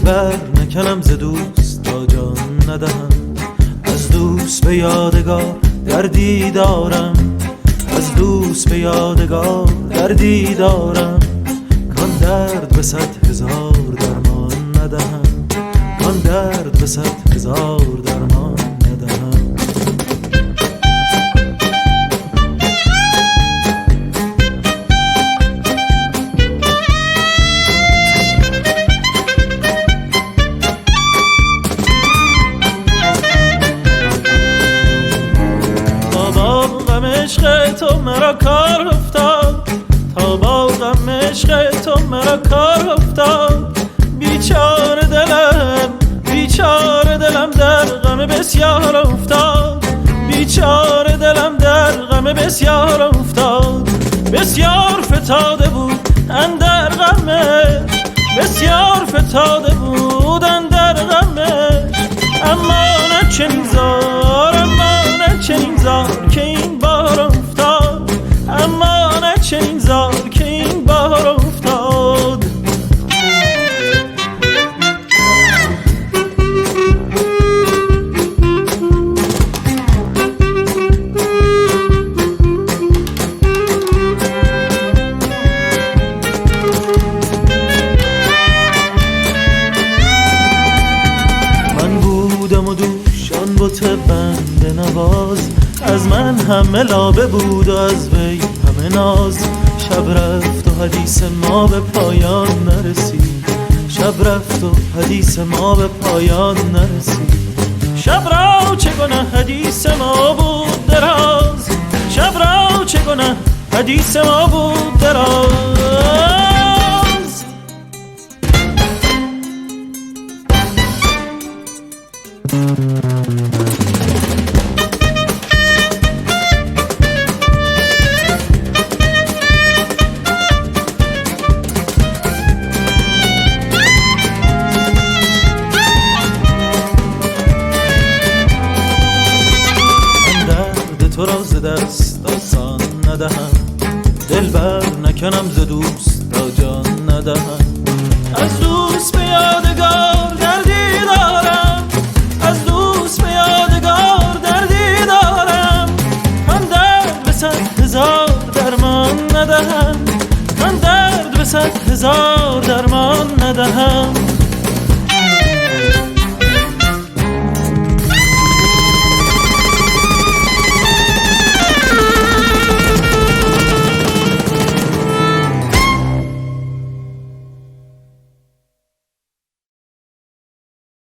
دلبر نکنم ز دوست تا جان ندهم. از دوست به یادگار دردی دارم، از دوست به یادگار دردی دارم. کان درد به 100,000 درمان ندهم، کان درد به 100,000 درمان ندهم. عشق تو مرا کار افتاد، تا با غم عشق تو مرا کار افتاد. بیچاره دلم در غم بسیار افتاد، بیچاره دلم در غم بسیار افتاد. بسیار فتاده بود اندر غمش، بسیار فتاده بود اندر غمش. اما نه چنین زار، اما نه چنین زار که این بار افتاد، اما نه چنین زار که این بار افتاد. من بودم و دوشان بت بنده نواز، از من همه لابه بود و از وی همه ناز. شب رفت و حدیث ما به پایان نرسید، شب رفت و حدیث ما به پایان نرسید. شب را چگونه حدیث ما بود دراز، شب را چگونه حدیث ما بود دراز. تو را ز دست آسان ندهم، دلبر نکنم ز دوست تا جان ندهم. از دوست به یادگار دردی دارم، از دوست به یادگار دردی دارم. من درد به 100,000 درمان ندهم، من درد به 100,000 درمان ندهم.